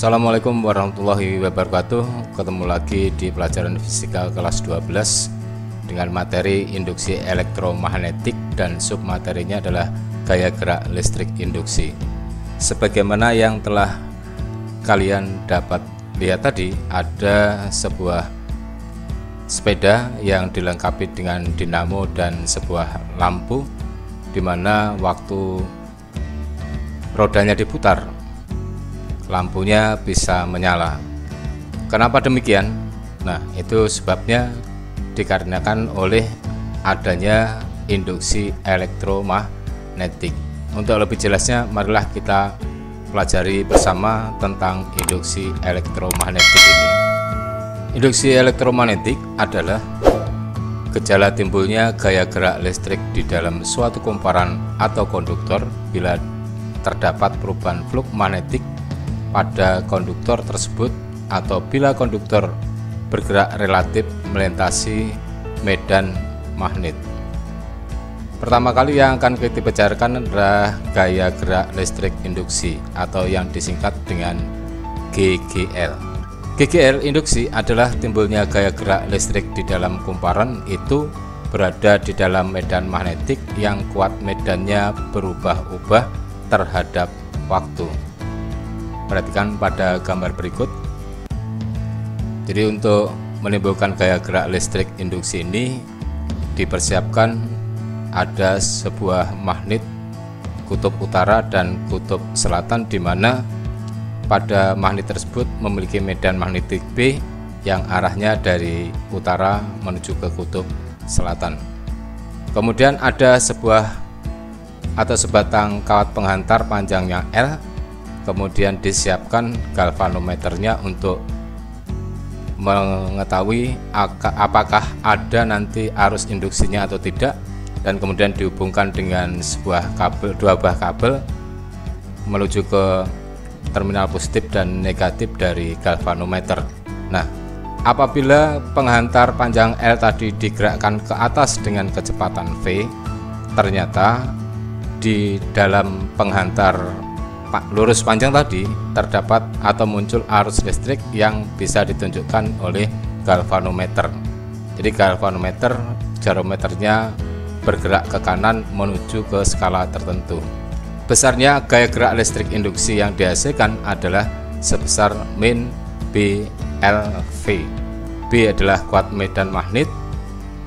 Assalamualaikum warahmatullahi wabarakatuh. Ketemu lagi di pelajaran fisika kelas 12 dengan materi induksi elektromagnetik dan submaterinya adalah gaya gerak listrik induksi. Sebagaimana yang telah kalian dapat lihat tadi, ada sebuah sepeda yang dilengkapi dengan dinamo dan sebuah lampu di mana waktu rodanya diputar, lampunya bisa menyala. Kenapa demikian? Nah, itu sebabnya dikarenakan oleh adanya induksi elektromagnetik. Untuk lebih jelasnya, marilah kita pelajari bersama tentang induksi elektromagnetik ini. Induksi elektromagnetik adalah gejala timbulnya gaya gerak listrik di dalam suatu kumparan atau konduktor bila terdapat perubahan flux magnetik pada konduktor tersebut atau bila konduktor bergerak relatif melintasi medan magnet. Pertama kali yang akan kita bicarakan adalah gaya gerak listrik induksi atau yang disingkat dengan GGL. GGL induksi adalah timbulnya gaya gerak listrik di dalam kumparan itu berada di dalam medan magnetik yang kuat medannya berubah-ubah terhadap waktu. Perhatikan pada gambar berikut. Jadi untuk menimbulkan gaya gerak listrik induksi ini dipersiapkan ada sebuah magnet kutub utara dan kutub selatan, di mana pada magnet tersebut memiliki medan magnetik B yang arahnya dari utara menuju ke kutub selatan. Kemudian ada sebuah atau sebatang kawat penghantar panjangnya L. Kemudian disiapkan galvanometernya untuk mengetahui apakah ada nanti arus induksinya atau tidak, dan kemudian dihubungkan dengan sebuah kabel, dua buah kabel menuju ke terminal positif dan negatif dari galvanometer. Nah, apabila penghantar panjang L tadi digerakkan ke atas dengan kecepatan V, ternyata di dalam penghantar lurus panjang tadi terdapat atau muncul arus listrik yang bisa ditunjukkan oleh galvanometer. Jadi galvanometer jarometernya bergerak ke kanan menuju ke skala tertentu. Besarnya gaya gerak listrik induksi yang dihasilkan adalah sebesar min BLV. B adalah kuat medan magnet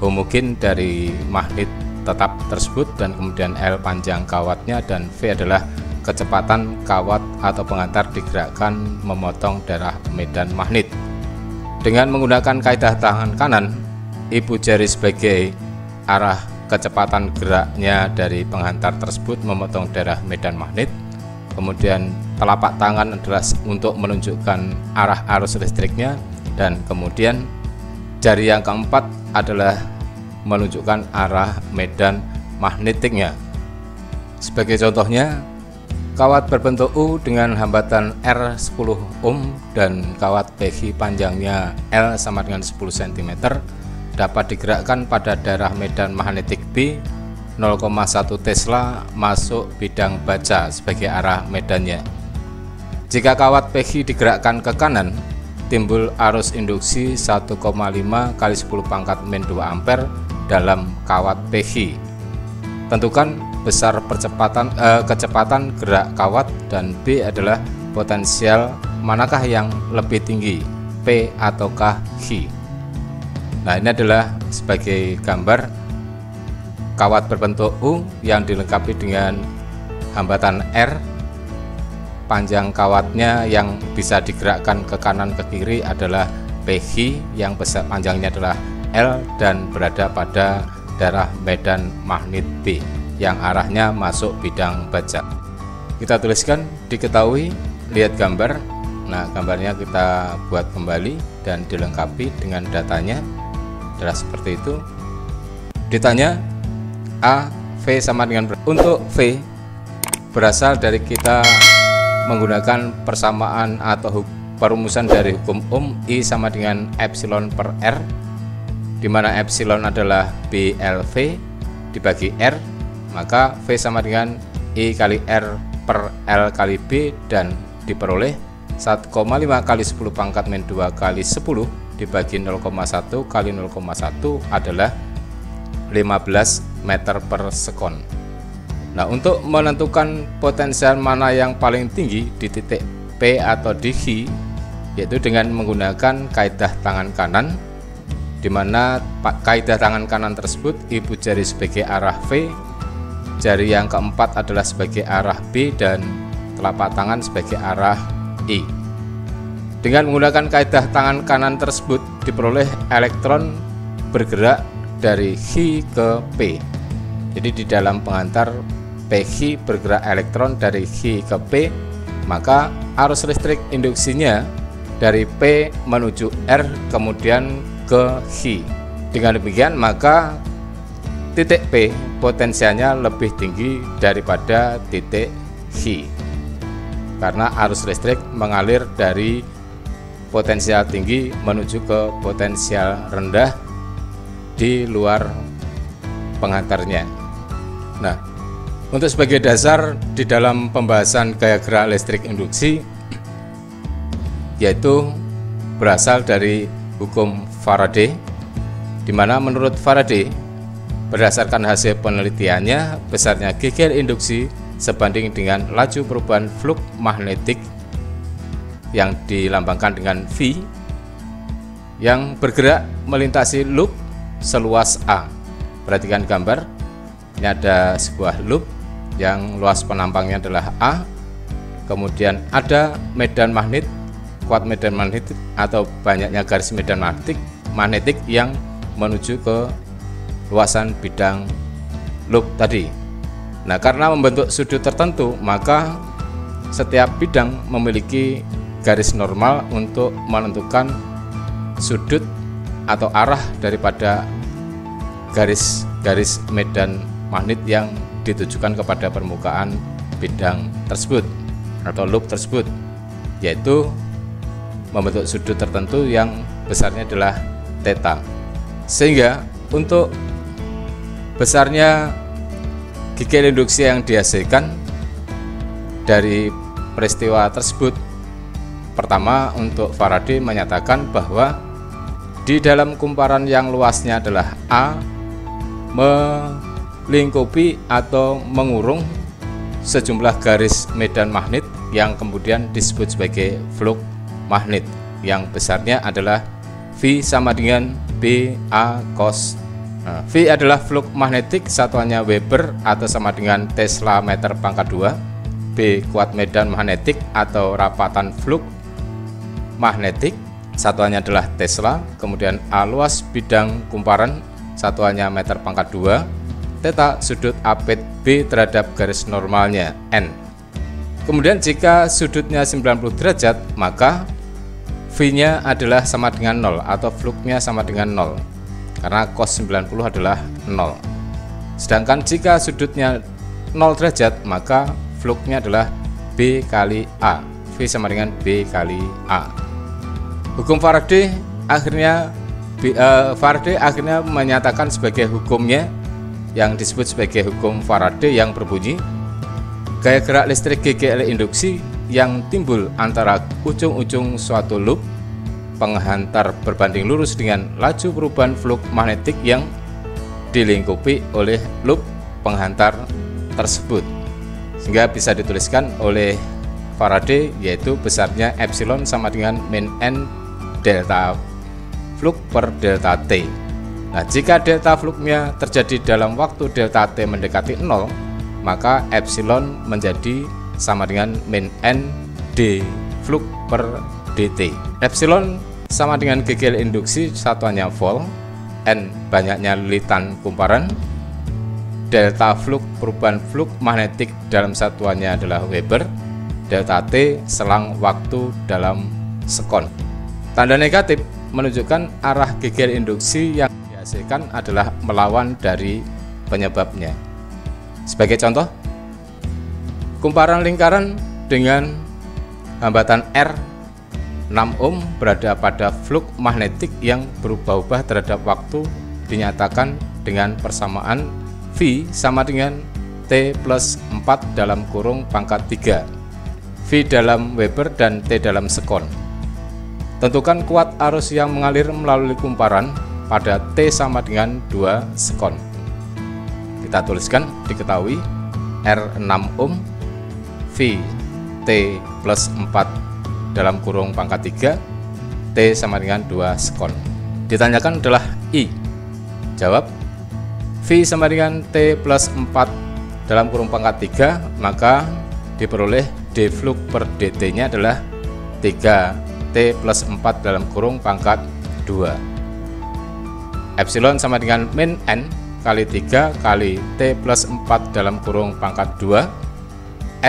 homogen dari magnet tetap tersebut, dan kemudian L panjang kawatnya, dan V adalah kecepatan kawat atau penghantar digerakkan memotong daerah medan magnet. Dengan menggunakan kaidah tangan kanan, ibu jari sebagai arah kecepatan geraknya dari penghantar tersebut memotong daerah medan magnet. Kemudian telapak tangan adalah untuk menunjukkan arah arus listriknya, dan kemudian jari yang keempat adalah menunjukkan arah medan magnetiknya. Sebagai contohnya, kawat berbentuk U dengan hambatan R 10 ohm dan kawat PG panjangnya L sama dengan 10 cm dapat digerakkan pada daerah medan magnetik B 0,1 Tesla masuk bidang baja sebagai arah medannya. Jika kawat PG digerakkan ke kanan, timbul arus induksi 1,5 kali 10 pangkat min 2 ampere dalam kawat PG. Tentukan besar kecepatan gerak kawat, dan B adalah potensial manakah yang lebih tinggi, P ataukah G. Nah, ini adalah sebagai gambar kawat berbentuk U yang dilengkapi dengan hambatan R. Panjang kawatnya yang bisa digerakkan ke kanan ke kiri adalah PG, yang besar panjangnya adalah L dan berada pada daerah medan magnet B yang arahnya masuk bidang baja. Kita tuliskan, diketahui, lihat gambar. Nah, gambarnya kita buat kembali dan dilengkapi dengan datanya adalah seperti itu. Ditanya A, V sama dengan untuk V berasal dari kita menggunakan persamaan atau perumusan dari hukum Ohm, I sama dengan epsilon per R, di mana epsilon adalah BLV dibagi R, maka V sama dengan I kali R per L kali B, dan diperoleh 1,5 kali 10 pangkat min 2 kali 10 dibagi 0,1 kali 0,1 adalah 15 meter per sekon. Nah, untuk menentukan potensial mana yang paling tinggi di titik P atau di H, yaitu dengan menggunakan kaidah tangan kanan, di mana kaidah tangan kanan tersebut ibu jari sebagai arah V, jari yang keempat adalah sebagai arah B, dan telapak tangan sebagai arah I. Dengan menggunakan kaidah tangan kanan tersebut diperoleh elektron bergerak dari H ke P. Jadi di dalam pengantar PH bergerak elektron dari H ke P, maka arus listrik induksinya dari P menuju R kemudian ke H. Dengan demikian maka titik P potensialnya lebih tinggi daripada titik H, karena arus listrik mengalir dari potensial tinggi menuju ke potensial rendah di luar pengantarnya. Nah, untuk sebagai dasar di dalam pembahasan gaya gerak listrik induksi, yaitu berasal dari hukum Faraday, di mana menurut Faraday berdasarkan hasil penelitiannya besarnya geger induksi sebanding dengan laju perubahan flux magnetik yang dilambangkan dengan V yang bergerak melintasi loop seluas A. Perhatikan gambar, ini ada sebuah loop yang luas penampangnya adalah A, kemudian ada medan magnet, kuat medan magnetik atau banyaknya garis medan magnetik yang menuju ke luasan bidang loop tadi. Nah, karena membentuk sudut tertentu, maka setiap bidang memiliki garis normal untuk menentukan sudut atau arah daripada garis-garis medan magnet yang ditujukan kepada permukaan bidang tersebut atau loop tersebut, yaitu membentuk sudut tertentu yang besarnya adalah theta. Sehingga untuk besarnya geger induksi yang dihasilkan dari peristiwa tersebut, pertama untuk Faraday menyatakan bahwa di dalam kumparan yang luasnya adalah A melingkupi atau mengurung sejumlah garis medan magnet yang kemudian disebut sebagai flux magnet yang besarnya adalah V sama dengan BA cos. Nah, V adalah flux magnetik, satuannya Weber atau sama dengan Tesla meter pangkat 2. B kuat medan magnetik atau rapatan flux magnetik, satuannya adalah Tesla. Kemudian A luas bidang kumparan, satuannya meter pangkat 2. Theta sudut apit B terhadap garis normalnya N. Kemudian jika sudutnya 90 derajat, maka V-nya adalah sama dengan 0 atau fluxnya sama dengan 0, karena cos 90 adalah 0. Sedangkan jika sudutnya 0 derajat, maka fluxnya adalah B kali A. V sama dengan B kali A. Hukum Faraday akhirnya menyatakan sebagai hukumnya yang disebut sebagai hukum Faraday yang berbunyi gaya gerak listrik GGL induksi yang timbul antara ujung-ujung suatu loop penghantar berbanding lurus dengan laju perubahan flux magnetik yang dilingkupi oleh loop penghantar tersebut, sehingga bisa dituliskan oleh Faraday yaitu besarnya epsilon sama dengan min n delta flux per delta t. Nah, jika delta fluxnya terjadi dalam waktu delta t mendekati 0, maka epsilon menjadi sama dengan min n d flux per dt. Epsilon sama dengan geger induksi, satuannya volt, n banyaknya lilitan kumparan, delta flux perubahan flux magnetik dalam satuannya adalah Weber, delta t selang waktu dalam sekon. Tanda negatif menunjukkan arah geger induksi yang dihasilkan adalah melawan dari penyebabnya. Sebagai contoh, kumparan lingkaran dengan hambatan R 6 ohm berada pada flux magnetik yang berubah-ubah terhadap waktu dinyatakan dengan persamaan V sama dengan T plus 4 dalam kurung pangkat 3. V V dalam Weber dan T dalam sekon. Tentukan kuat arus yang mengalir melalui kumparan pada T sama dengan 2 sekon. Kita tuliskan, diketahui R 6 ohm, V T plus 4 dalam kurung pangkat 3, T sama dengan 2 sekon. Ditanyakan adalah I. Jawab, V sama dengan T plus 4 dalam kurung pangkat 3, maka diperoleh D flux per dt nya adalah 3 T plus 4 dalam kurung pangkat 2. Epsilon sama dengan min N kali 3 kali T plus 4 dalam kurung pangkat 2.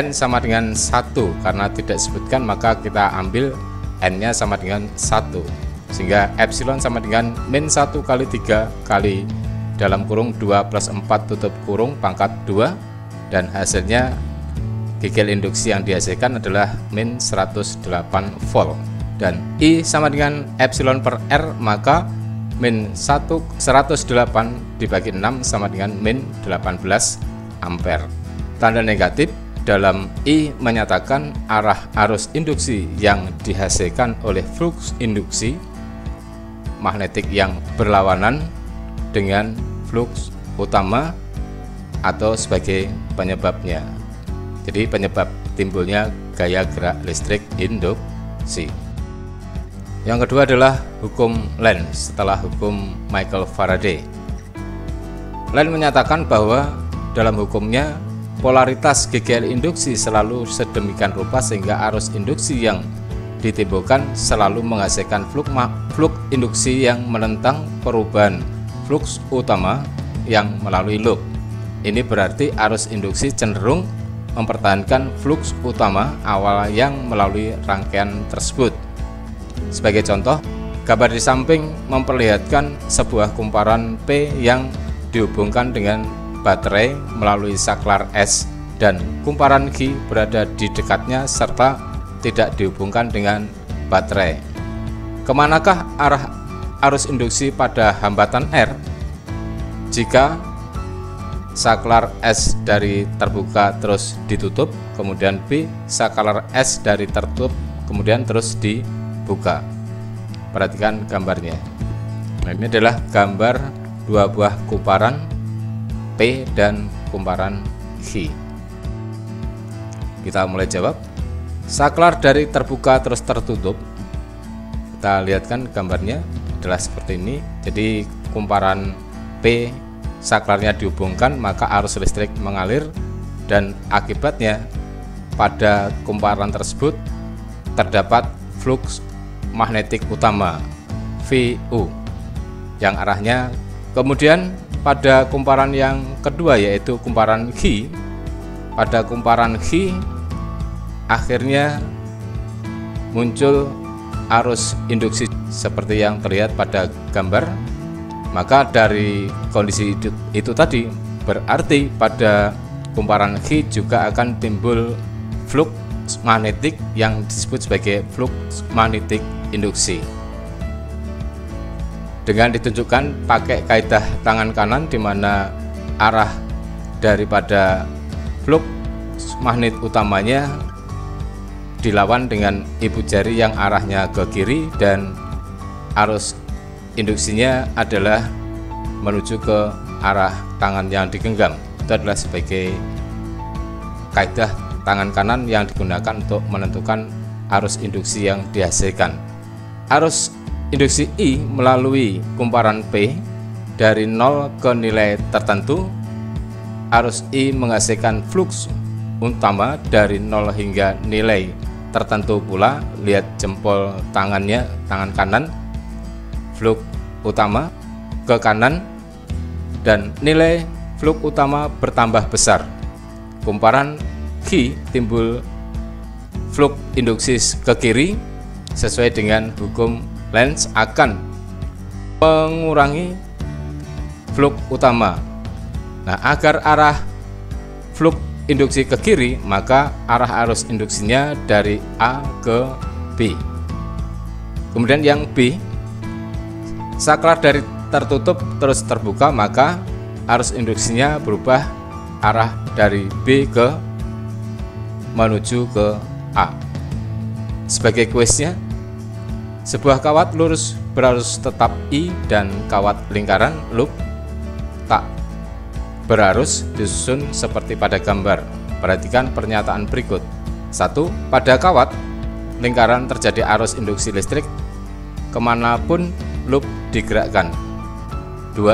N sama dengan 1, karena tidak disebutkan maka kita ambil N nya sama dengan 1, sehingga epsilon sama dengan min 1 kali 3 kali dalam kurung 2 plus 4 tutup kurung pangkat 2, dan hasilnya gigel induksi yang dihasilkan adalah min 108 volt. Dan I sama dengan epsilon per R, maka min 108 dibagi 6 sama dengan min 18 ampere. Tanda negatif dalam I menyatakan arah arus induksi yang dihasilkan oleh flux induksi magnetik yang berlawanan dengan flux utama atau sebagai penyebabnya. Jadi penyebab timbulnya gaya gerak listrik induksi. Yang kedua adalah hukum Lenz setelah hukum Michael Faraday. Lenz menyatakan bahwa dalam hukumnya polaritas GGL induksi selalu sedemikian rupa sehingga arus induksi yang ditimbulkan selalu menghasilkan flux induksi yang menentang perubahan flux utama yang melalui loop. Ini berarti arus induksi cenderung mempertahankan flux utama awal yang melalui rangkaian tersebut. Sebagai contoh, gambar di samping memperlihatkan sebuah kumparan P yang dihubungkan dengan baterai melalui saklar S dan kumparan Q berada di dekatnya serta tidak dihubungkan dengan baterai. Kemanakah arah arus induksi pada hambatan R? Jika saklar S dari terbuka terus ditutup, kemudian B saklar S dari tertutup kemudian terus dibuka. Perhatikan gambarnya. Nah, ini adalah gambar dua buah kumparan P dan kumparan Q. Kita mulai jawab. Saklar dari terbuka terus tertutup, kita lihatkan gambarnya adalah seperti ini. Jadi kumparan P saklarnya dihubungkan, maka arus listrik mengalir dan akibatnya pada kumparan tersebut terdapat flux magnetik utama VU yang arahnya. Kemudian pada kumparan yang kedua yaitu kumparan Q, pada kumparan Q akhirnya muncul arus induksi seperti yang terlihat pada gambar. Maka dari kondisi itu tadi berarti pada kumparan Q juga akan timbul flux magnetik yang disebut sebagai flux magnetik induksi. Dengan ditunjukkan pakai kaidah tangan kanan di mana arah daripada flux magnet utamanya dilawan dengan ibu jari yang arahnya ke kiri dan arus induksinya adalah menuju ke arah tangan yang digenggam. Itu adalah sebagai kaidah tangan kanan yang digunakan untuk menentukan arus induksi yang dihasilkan. Arus induksi I melalui kumparan P dari 0 ke nilai tertentu. Arus I menghasilkan flux utama dari 0 hingga nilai tertentu pula. Lihat jempol tangannya, tangan kanan, flux utama ke kanan dan nilai flux utama bertambah besar. Kumparan Q timbul flux induksi ke kiri sesuai dengan hukum Lenz akan mengurangi flux utama. Nah, agar arah flux induksi ke kiri, maka arah arus induksinya dari A ke B. Kemudian yang B, saklar dari tertutup terus terbuka, maka arus induksinya berubah arah dari B ke menuju ke A. Sebagai kuisnya, sebuah kawat lurus berarus tetap I dan kawat lingkaran loop tak berarus disusun seperti pada gambar. Perhatikan pernyataan berikut. 1. Pada kawat lingkaran terjadi arus induksi listrik kemanapun loop digerakkan. 2.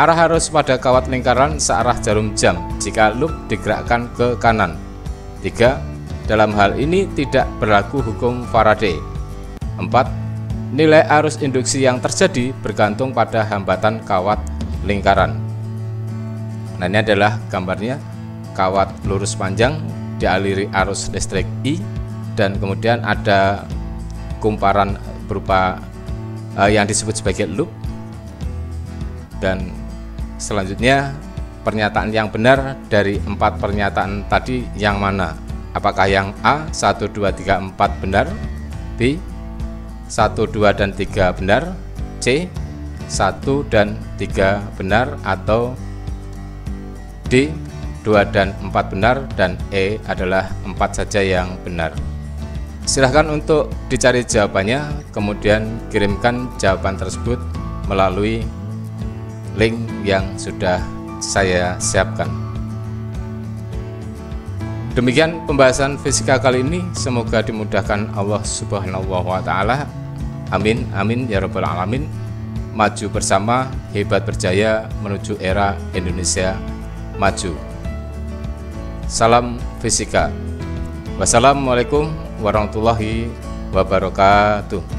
Arah arus pada kawat lingkaran searah jarum jam jika loop digerakkan ke kanan. 3. Dalam hal ini tidak berlaku hukum Faraday. 4. Nilai arus induksi yang terjadi bergantung pada hambatan kawat lingkaran. Nah, ini adalah gambarnya. Kawat lurus panjang dialiri arus listrik I, dan kemudian ada kumparan berupa yang disebut sebagai loop. Dan selanjutnya, pernyataan yang benar dari 4 pernyataan tadi yang mana? Apakah yang A 1, 2, 3, 4 benar, B 1, 2, dan 3 benar, C 1 dan 3 benar, atau D 2 dan 4 benar, dan E adalah 4 saja yang benar? Silahkan untuk dicari jawabannya, kemudian kirimkan jawaban tersebut melalui link yang sudah saya siapkan. Demikian pembahasan fisika kali ini, semoga dimudahkan Allah Subhanahu wa Ta'ala. Amin, amin ya rabbal alamin. Maju bersama, hebat berjaya menuju era Indonesia maju. Salam fisika. Wassalamualaikum warahmatullahi wabarakatuh.